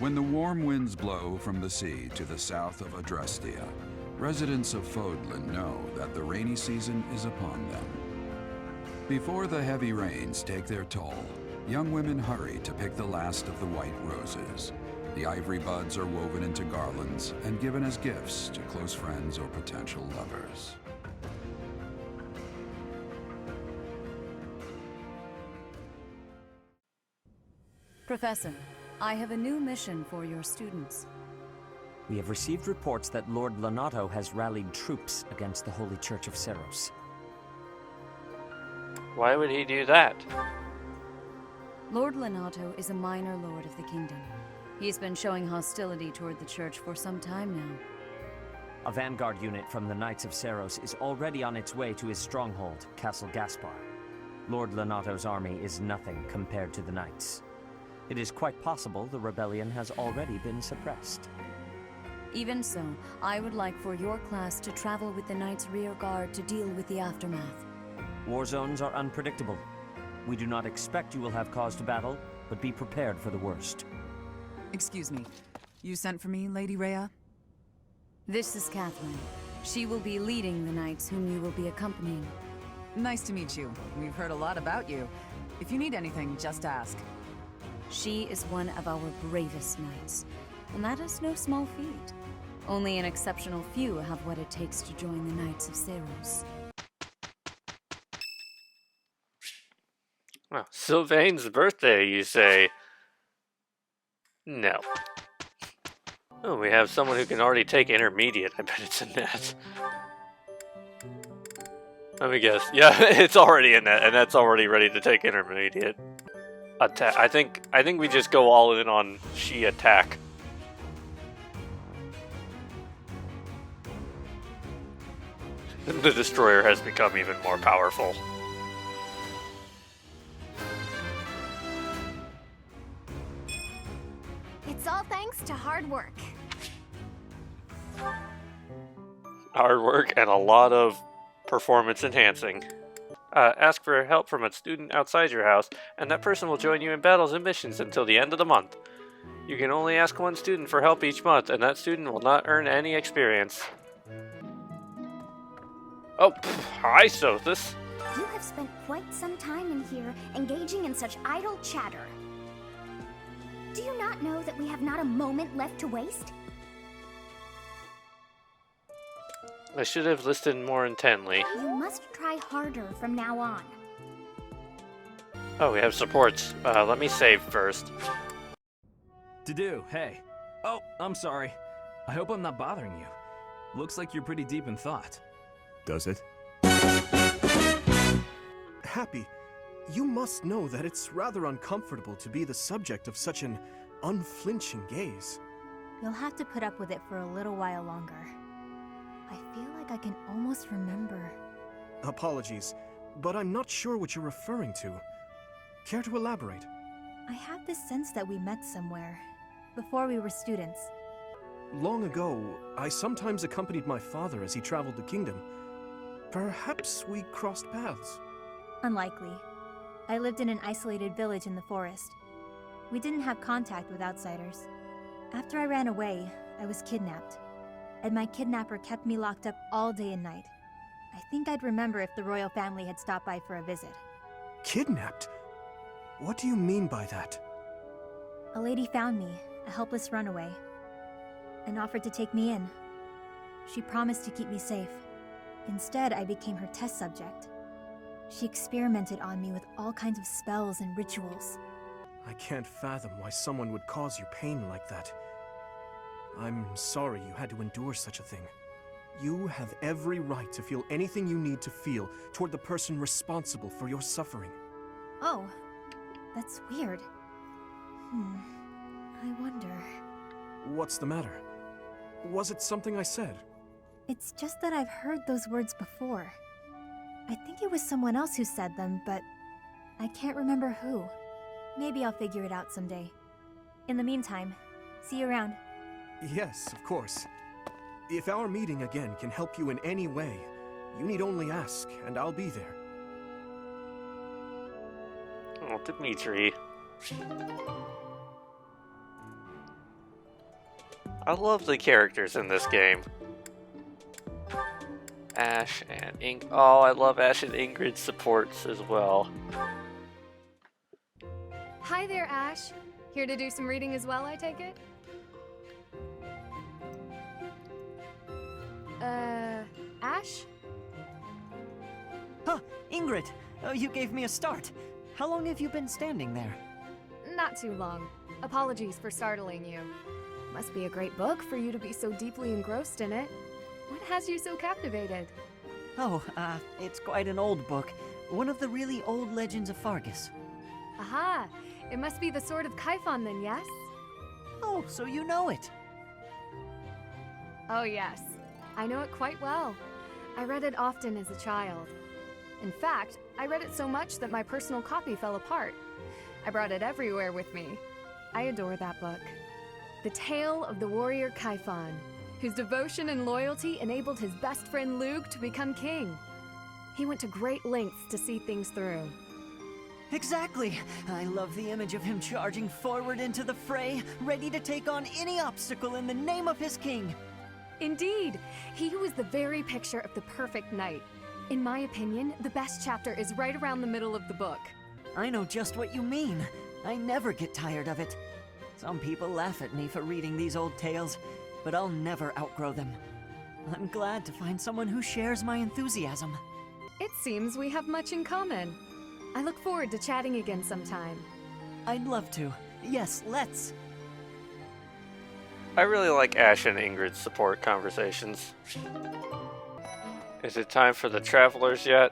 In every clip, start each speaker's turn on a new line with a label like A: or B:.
A: When the warm winds blow from the sea to the south of Adrestia, residents of Fodlan know that the rainy season is upon them. Before the heavy rains take their toll, young women hurry to pick the last of the white roses. The ivory buds are woven into garlands and given as gifts to close friends or potential lovers.
B: Professor, I have a new mission for your students.
C: We have received reports that Lord Lonato has rallied troops against the Holy Church of Seros.
D: Why would he do that?
B: Lord Lonato is a minor lord of the kingdom. He's been showing hostility toward the church for some time now.
C: A vanguard unit from the Knights of Seros is already on its way to his stronghold, Castle Gaspar. Lord Lonato's army is nothing compared to the Knights. It is quite possible the rebellion has already been suppressed.
B: Even so, I would like for your class to travel with the Knights' rear guard to deal with the aftermath.
C: War zones are unpredictable. We do not expect you will have cause to battle, but be prepared for the worst.
E: Excuse me. You sent for me, Lady Rhea?
B: This is Catherine. She will be leading the Knights whom you will be accompanying.
E: Nice to meet you. We've heard a lot about you. If you need anything, just ask.
B: She is one of our bravest knights, and that is no small feat. Only an exceptional few have what it takes to join the Knights of Seros.
D: Well, Sylvain's birthday, you say? No. Oh, we have someone who can already take intermediate. I bet it's a net. Let me guess. Yeah, it's already a net, and that's already ready to take intermediate. Attack. I think we just go all in on she attack. The destroyer has become even more powerful.
F: It's all thanks to hard work.
D: Hard work and a lot of performance enhancing. Ask for help from a student outside your house, and that person will join you in battles and missions until the end of the month. You can only ask one student for help each month, and that student will not earn any experience. Oh, hi, Sothis.
F: You have spent quite some time in here, engaging in such idle chatter. Do you not know that we have not a moment left to waste?
D: I should have listened more intently.
F: You must try harder from now on.
D: Oh, we have supports. Let me save first.
G: To-do, hey. Oh, I'm sorry. I hope I'm not bothering you. Looks like you're pretty deep in thought.
H: Does it? Happy, you must know that it's rather uncomfortable to be the subject of such an unflinching gaze.
F: You'll have to put up with it for a little while longer. I feel like I can almost remember.
H: Apologies, but I'm not sure what you're referring to. Care to elaborate?
F: I have this sense that we met somewhere, before we were students.
H: Long ago, I sometimes accompanied my father as he traveled the kingdom. Perhaps we crossed paths.
F: Unlikely. I lived in an isolated village in the forest. We didn't have contact with outsiders. After I ran away, I was kidnapped. And my kidnapper kept me locked up all day and night. I think I'd remember if the royal family had stopped by for a visit.
H: Kidnapped? What do you mean by that?
F: A lady found me, a helpless runaway, and offered to take me in. She promised to keep me safe. Instead, I became her test subject. She experimented on me with all kinds of spells and rituals.
H: I can't fathom why someone would cause you pain like that. I'm sorry you had to endure such a thing. You have every right to feel anything you need to feel toward the person responsible for your suffering.
F: Oh, that's weird. I wonder...
H: What's the matter? Was it something I said?
F: It's just that I've heard those words before. I think it was someone else who said them, but I can't remember who. Maybe I'll figure it out someday. In the meantime, see you around.
H: Yes, of course. If our meeting again can help you in any way, you need only ask, and I'll be there.
D: Oh, Dimitri. I love the characters in this game. Ash and Oh, I love Ash and Ingrid's supports as well.
I: Hi there, Ash. Here to do some reading as well, I take it? Ash?
C: Huh, Ingrid, you gave me a start. How long have you been standing there?
I: Not too long. Apologies for startling you. Must be a great book for you to be so deeply engrossed in it. What has you so captivated?
C: Oh, it's quite an old book. One of the really old legends of Fargus.
I: Aha! It must be the Sword of Kaifon then, yes?
C: Oh, so you know it.
I: Oh yes. I know it quite well. I read it often as a child. In fact, I read it so much that my personal copy fell apart. I brought it everywhere with me. I adore that book. The tale of the warrior Kaifon, whose devotion and loyalty enabled his best friend Lug to become king. He went to great lengths to see things through.
C: Exactly. I love the image of him charging forward into the fray, ready to take on any obstacle in the name of his king.
I: Indeed, he was the very picture of the perfect knight. In my opinion, the best chapter is right around the middle of the book.
C: I know just what you mean. I never get tired of it. Some people laugh at me for reading these old tales, but I'll never outgrow them. I'm glad to find someone who shares my enthusiasm.
I: It seems we have much in common. I look forward to chatting again sometime.
C: I'd love to. Yes, let's.
D: I really like Ash and Ingrid's support conversations. Is it time for the travelers yet?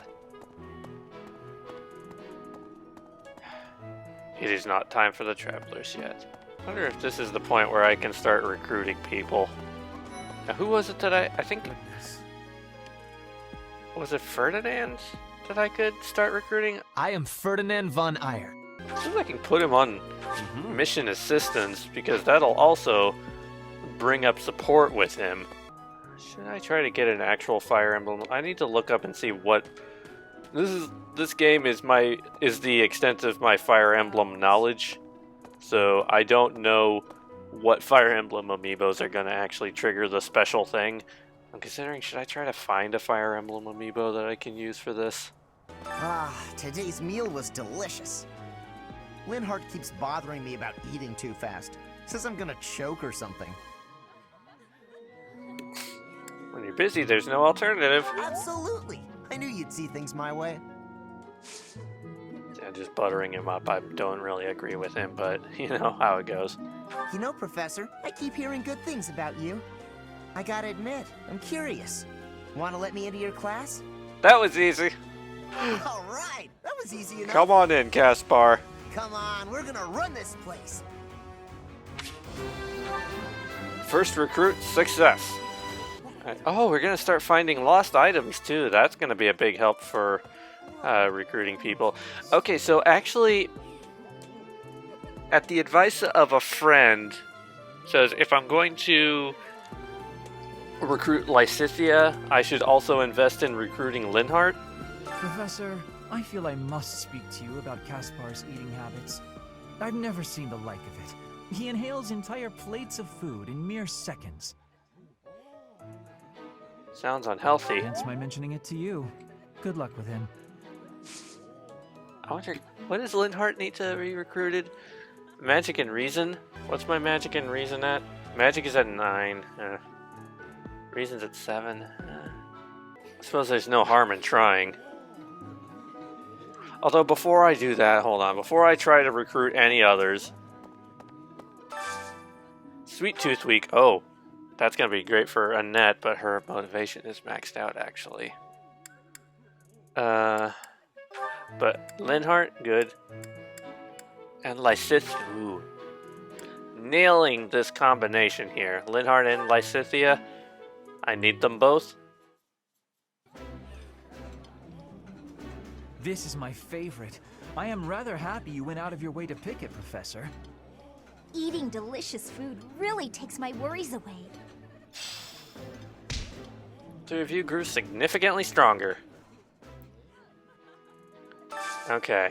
D: It is not time for the travelers yet. I wonder if this is the point where I can start recruiting people. Now, who was it that I think... Was it Ferdinand that I could start recruiting?
J: I am Ferdinand von Eyre.
D: See if I can put him on mission assistance, because that'll also bring up support with him. Should I try to get an actual Fire Emblem? I need to look up and see what... This game is the extent of my Fire Emblem knowledge. So I don't know what Fire Emblem amiibos are going to actually trigger the special thing. I'm considering, should I try to find a Fire Emblem amiibo that I can use for this?
K: Ah, today's meal was delicious. Linhardt keeps bothering me about eating too fast. Says I'm gonna choke or something.
D: When you're busy, there's no alternative.
K: Absolutely. I knew you'd see things my way.
D: Yeah, just buttering him up. I don't really agree with him, but you know how it goes.
K: You know, Professor, I keep hearing good things about you. I gotta admit, I'm curious. Want to let me into your class?
D: That was easy.
K: All right, that was easy enough.
D: Come on in, Caspar.
K: Come on, we're gonna run this place.
D: First recruit, success. Oh, we're gonna start finding lost items too. That's gonna be a big help for recruiting people. Okay, so actually, at the advice of a friend, says if I'm going to recruit Lysithea, I should also invest in recruiting Linhardt.
G: Professor, I feel I must speak to you about Caspar's eating habits. I've never seen the like of it. He inhales entire plates of food in mere seconds.
D: Sounds unhealthy.
G: Hence my mentioning it to you. Good luck with him.
D: I wonder, what does Linhardt need to be recruited? Magic and Reason? What's my Magic and Reason at? Magic is at 9. Reason's at 7. I suppose there's no harm in trying. Although before I do that, hold on. Before I try to recruit any others... Sweet Tooth Week. Oh, that's going to be great for Annette, but her motivation is maxed out, actually. But Linhardt, good. And Lysithea, ooh. Nailing this combination here. Linhardt and Lysithea. I need them both.
G: This is my favorite. I am rather happy you went out of your way to pick it, Professor.
F: Eating delicious food really takes my worries away.
D: The review grew significantly stronger. Okay.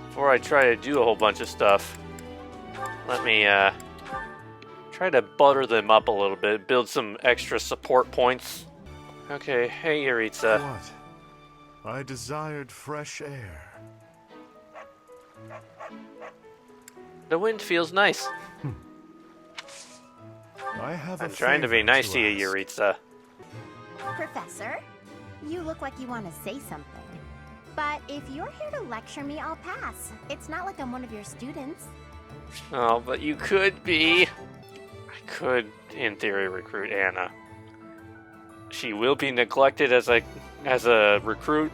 D: Before I try to do a whole bunch of stuff, let me Try to butter them up a little bit, build some extra support points. Okay, hey Yaritza.
L: What? I desired fresh air.
D: The wind feels nice.
L: I'm
D: trying to be nice to you,
L: ask.
D: Yaritza.
M: Professor, you look like you want to say something. But if you're here to lecture me, I'll pass. It's not like I'm one of your students.
D: Oh, but you could be. I could, in theory, recruit Anna. She will be neglected as a recruit,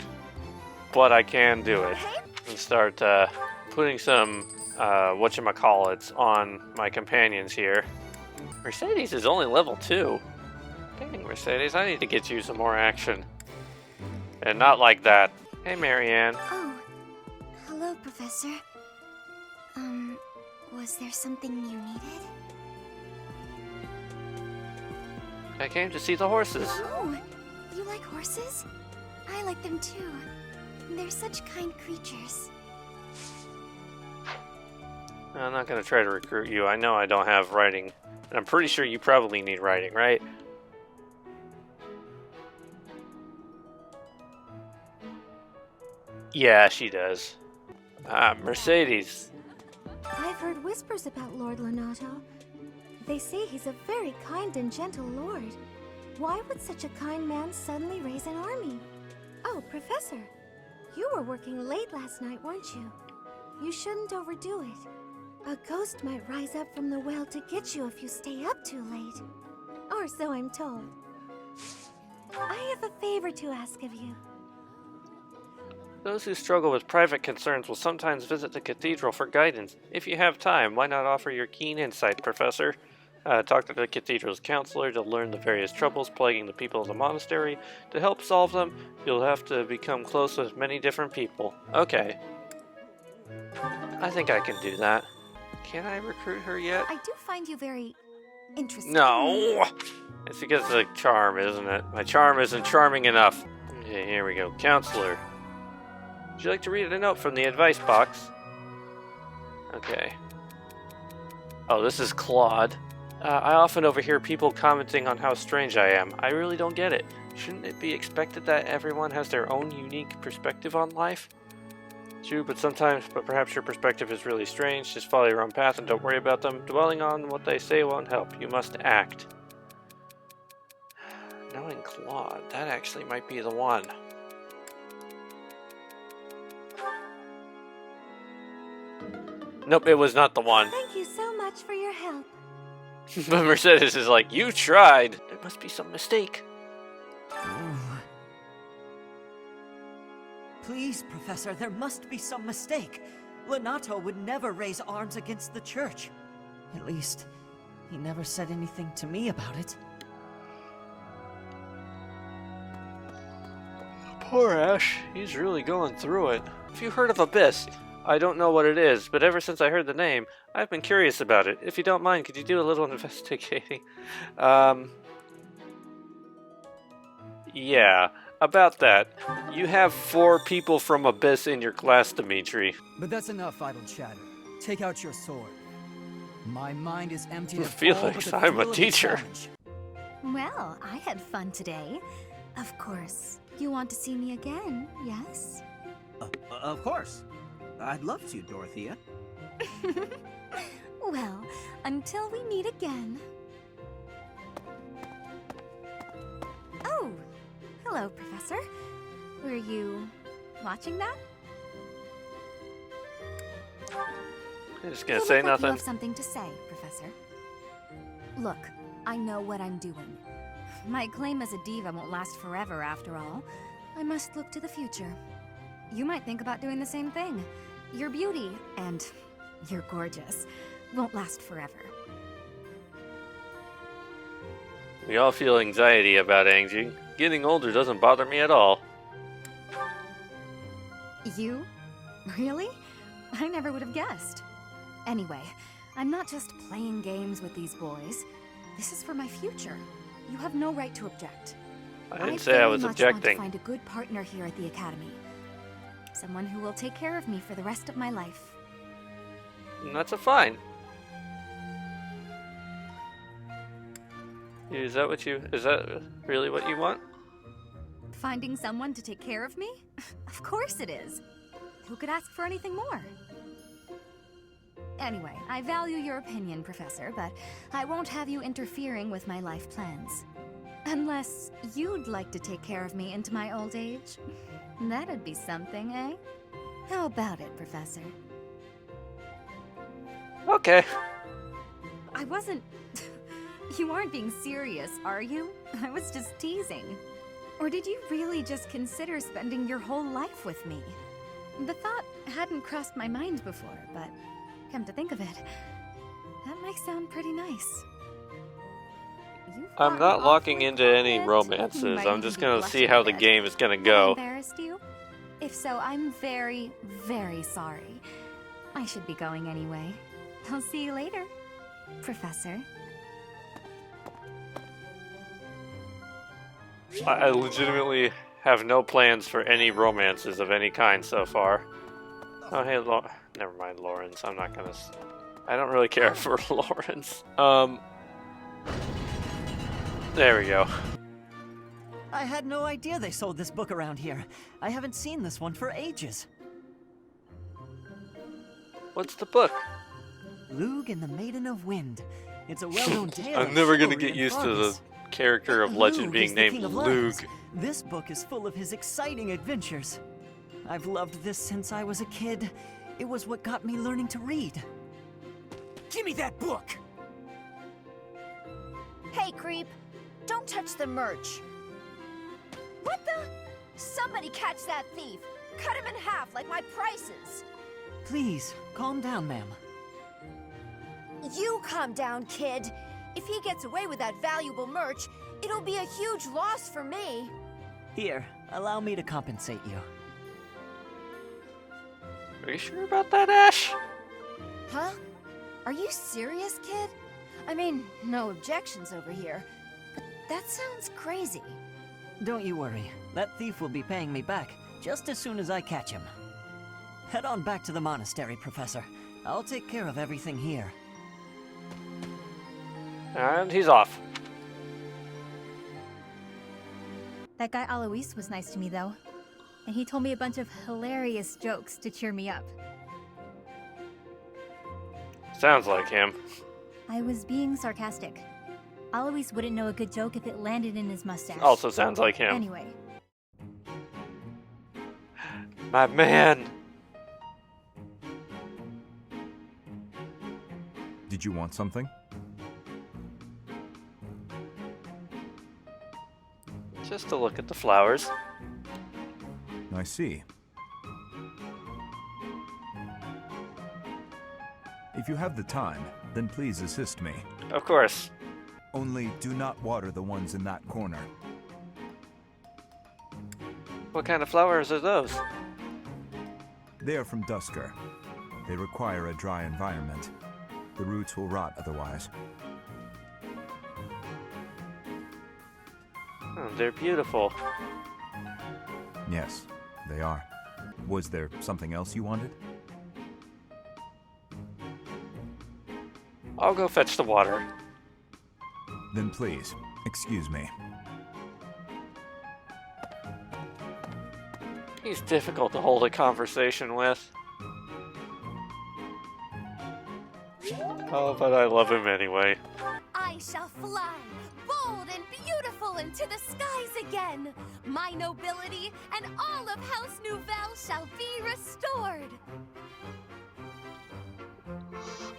D: but I can do it. And start putting some whatchamacallits on my companions here. Mercedes is only level 2. Dang, Mercedes, I need to get you some more action. And not like that. Hey, Marianne.
M: Oh, hello, Professor. Was there something you needed?
D: I came to see the horses.
M: Oh, you like horses? I like them too. They're such kind creatures.
D: I'm not going to try to recruit you. I know I don't have writing. And I'm pretty sure you probably need writing, right? Yeah, she does. Mercedes.
N: I've heard whispers about Lord Lonato. They say he's a very kind and gentle lord. Why would such a kind man suddenly raise an army? Oh, Professor, you were working late last night, weren't you? You shouldn't overdo it. A ghost might rise up from the well to get you if you stay up too late. Or so I'm told. I have a favor to ask of you.
D: Those who struggle with private concerns will sometimes visit the cathedral for guidance. If you have time, why not offer your keen insight, Professor? Talk to the cathedral's counselor to learn the various troubles plaguing the people of the monastery. To help solve them, you'll have to become close with many different people. Okay. I think I can do that. Can I recruit her yet?
N: I do find you very interesting.
D: No! It's because of the charm, isn't it? My charm isn't charming enough. Okay, here we go. Counselor. Would you like to read a note from the advice box? Okay. Oh, this is Claude. I often overhear people commenting on how strange I am. I really don't get it. Shouldn't it be expected that everyone has their own unique perspective on life? True, but perhaps your perspective is really strange. Just follow your own path and don't worry about them. Dwelling on what they say won't help. You must act. Knowing Claude, that actually might be the one. Nope, it was not the one.
N: Thank you so much for your help.
D: But Mercedes is like, you tried. There must be some mistake.
O: Please, Professor, there must be some mistake. Lonato would never raise arms against the church. At least, he never said anything to me about it.
D: Poor Ash. He's really going through it. Have you heard of Abyss? I don't know what it is, but ever since I heard the name, I've been curious about it. If you don't mind, could you do a little investigating? Yeah, about that. You have 4 people from Abyss in your class, Dimitri.
P: But that's enough idle chatter. Take out your sword. My mind is empty of
D: Felix, I'm a teacher.
B: Well, I had fun today. Of course. You want to see me again, yes?
Q: Of course. I'd love to, Dorothea.
B: Well, until we meet again. Oh, hello, Professor. Were you watching that?
D: I'm just gonna say nothing.
B: You have something to say, Professor. Look, I know what I'm doing. My claim as a diva won't last forever, after all. I must look to the future. You might think about doing the same thing. Your beauty, and you're gorgeous, won't last forever.
D: We all feel anxiety about aging. Getting older doesn't bother me at all.
B: You? Really? I never would have guessed. Anyway, I'm not just playing games with these boys. This is for my future. You have no right to object.
D: I didn't say I was objecting.
B: I want to find a good partner here at the Academy. Someone who will take care of me for the rest of my life.
D: That's a fine. Is that really what you want?
B: Finding someone to take care of me? Of course it is. Who could ask for anything more? Anyway, I value your opinion, Professor, but I won't have you interfering with my life plans. Unless you'd like to take care of me into my old age. That'd be something, eh? How about it, Professor?
D: Okay.
B: I wasn't... You aren't being serious, are you? I was just teasing. Or did you really just consider spending your whole life with me? The thought hadn't crossed my mind before, but come to think of it, that might sound pretty nice.
D: I'm not locking into any romances. I'm just gonna see how the game is gonna go.
B: Embarrassed you? If so, I'm very, very sorry. I should be going anyway. I'll see you later, Professor.
D: I legitimately have no plans for any romances of any kind so far. Oh, hey, never mind, Lawrence. I'm not gonna... I don't really care for Lawrence. There we go.
O: I had no idea they sold this book around here. I haven't seen this one for ages.
D: What's the book?
O: Lug and the Maiden of Wind. It's a well-known tale.
D: I'm never gonna get used to the character of legend being named Lug.
O: This book is full of his exciting adventures. I've loved this since I was a kid. It was what got me learning to read.
P: Give me that book!
R: Hey, creep! Don't touch the merch! What the? Somebody catch that thief! Cut him in half like my prices!
O: Please, calm down, ma'am.
R: You calm down, kid! If he gets away with that valuable merch, it'll be a huge loss for me.
O: Here, allow me to compensate you.
D: Are you sure about that, Ash?
R: Huh? Are you serious, kid? I mean, no objections over here, but that sounds crazy.
O: Don't you worry. That thief will be paying me back just as soon as I catch him. Head on back to the monastery, Professor. I'll take care of everything here.
D: And he's off.
F: That guy Alois was nice to me, though. And he told me a bunch of hilarious jokes to cheer me up.
D: Sounds like him.
F: I was being sarcastic. Alois wouldn't know a good joke if it landed in his mustache.
D: Also sounds like him.
F: Anyway.
D: My man!
S: Did you want something?
D: Just to look at the flowers.
S: I see. If you have the time, then please assist me.
D: Of course.
S: Only do not water the ones in that corner.
D: What kind of flowers are those?
S: They are from Dusker. They require a dry environment. The roots will rot otherwise.
D: Oh, they're beautiful.
S: Yes, they are. Was there something else you wanted?
D: I'll go fetch the water.
S: Then please, excuse me.
D: He's difficult to hold a conversation with. Oh, but I love him anyway.
T: I shall fly, bold and beautiful into the skies again. My nobility and all of House Nouvelle shall be restored.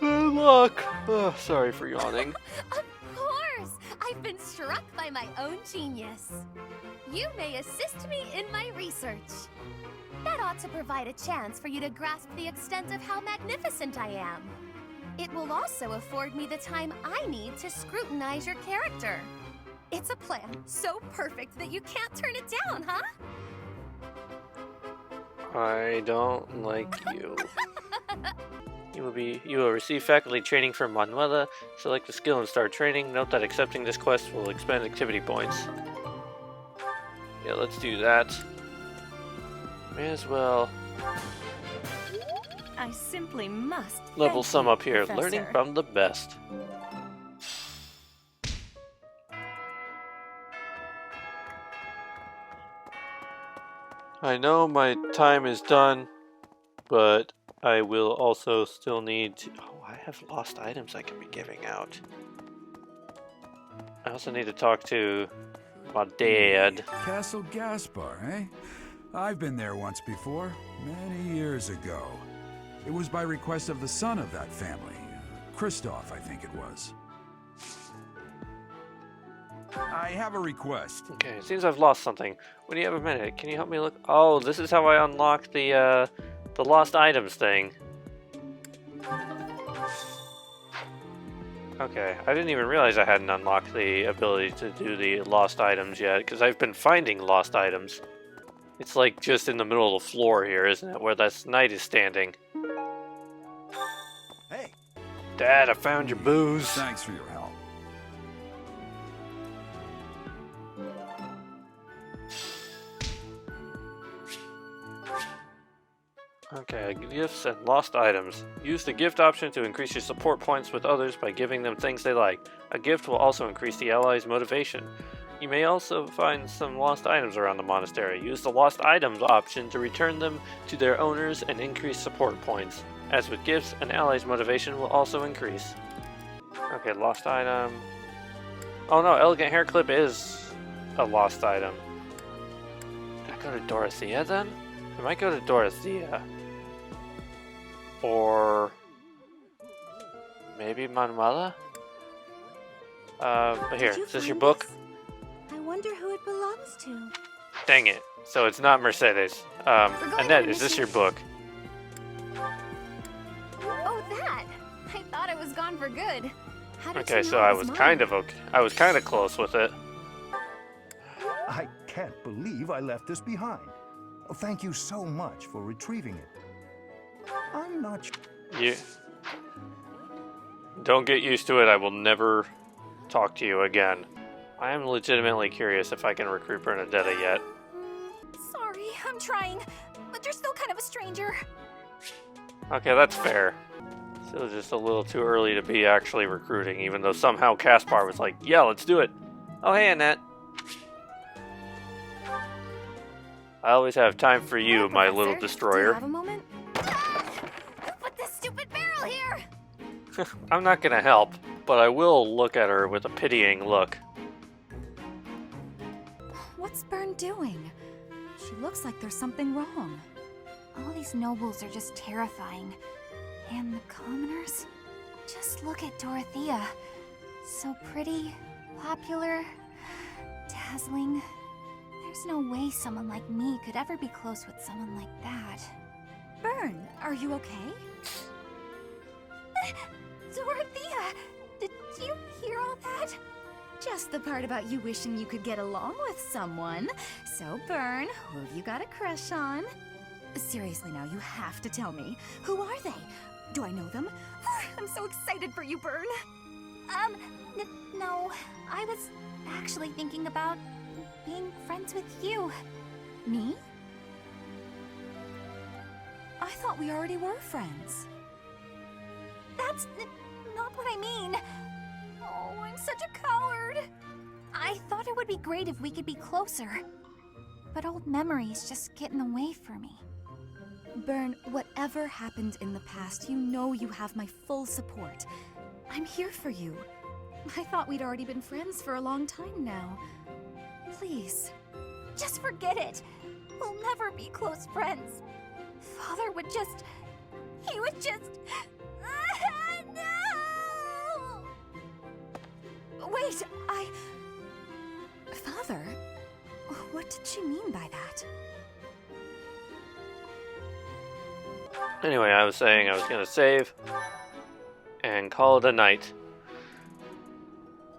D: Look! Oh, sorry for yawning.
T: Of course! I've been struck by my own genius. You may assist me in my research. That ought to provide a chance for you to grasp the extent of how magnificent I am. It will also afford me the time I need to scrutinize your character. It's a plan so perfect that you can't turn it down, huh?
D: I don't like you. You will receive faculty training from Manuela. Select a skill and start training. Note that accepting this quest will expend activity points. Yeah, let's do that. May as well
B: I simply must
D: level
B: thank
D: some
B: you,
D: up here.
B: Professor.
D: Learning from the best. I know my time is done, but I will also still need to... Oh, I have lost items I can be giving out. I also need to talk to my dad.
A: Castle Gaspar, eh? I've been there once before, many years ago. It was by request of the son of that family. Christoph, I think it was. I have a request.
D: Okay, it seems I've lost something. When you have a minute, can you help me look? Oh, this is how I unlock the lost items thing. Okay, I didn't even realize I hadn't unlocked the ability to do the lost items yet, because I've been finding lost items. It's like just in the middle of the floor here, isn't it, where that knight is standing.
S: Hey!
D: Dad, I found your booze.
A: Thanks for your help.
D: Okay, gifts and lost items. Use the gift option to increase your support points with others by giving them things they like. A gift will also increase the allies' motivation. You may also find some lost items around the monastery. Use the lost items option to return them to their owners and increase support points. As with gifts, an ally's motivation will also increase. Okay, lost item. Oh no, elegant hair clip is a lost item. Did I go to Dorothea then? I might go to Dorothea. Or maybe Manuela? Here, is this your book?
N: I wonder who it belongs to.
D: Dang it. So it's not Mercedes. Annette, is this your book?
B: Oh, that! I thought it was gone for good. How did
D: Okay,
B: you
D: so
B: know
D: I
B: it
D: was
B: mine?
D: kind of okay. I was kind of close with it.
U: I can't believe I left this behind. Thank you so much for retrieving it. I'm not sure.
D: You don't get used to it. I will never talk to you again. I am legitimately curious if I can recruit Bernadetta yet.
B: Sorry, I'm trying, but you're still kind of a stranger.
D: Okay, that's fair. Still just a little too early to be actually recruiting, even though somehow Caspar was like, yeah, let's do it. Oh, hey, Annette. I always have time for you, my little
B: Do you
D: destroyer.
B: have a moment? Who put this stupid barrel here?
D: I'm not gonna help, but I will look at her with a pitying look.
B: What's Bern doing? She looks like there's something wrong. All these nobles are just terrifying. And the commoners? Just look at Dorothea. So pretty, popular, dazzling. There's no way someone like me could ever be close with someone like that. Bern, are you okay? Dorothea! Did you hear all that? Just the part about you wishing you could get along with someone. So, Bern, who have you got a crush on? Seriously now, you have to tell me. Who are they? Do I know them? I'm so excited for you, Bern. No. I was actually thinking about being friends with you. Me? I thought we already were friends. That's not what I mean. Oh, I'm such a coward. I thought it would be great if we could be closer. But old memories just get in the way for me. Bern, whatever happened in the past, you know you have my full support. I'm here for you. I thought we'd already been friends for a long time now. Please, just forget it. We'll never be close friends. Father would just... He would just... No! Wait, Father? What did she mean by that?
D: Anyway, I was saying I was gonna save and call it a night.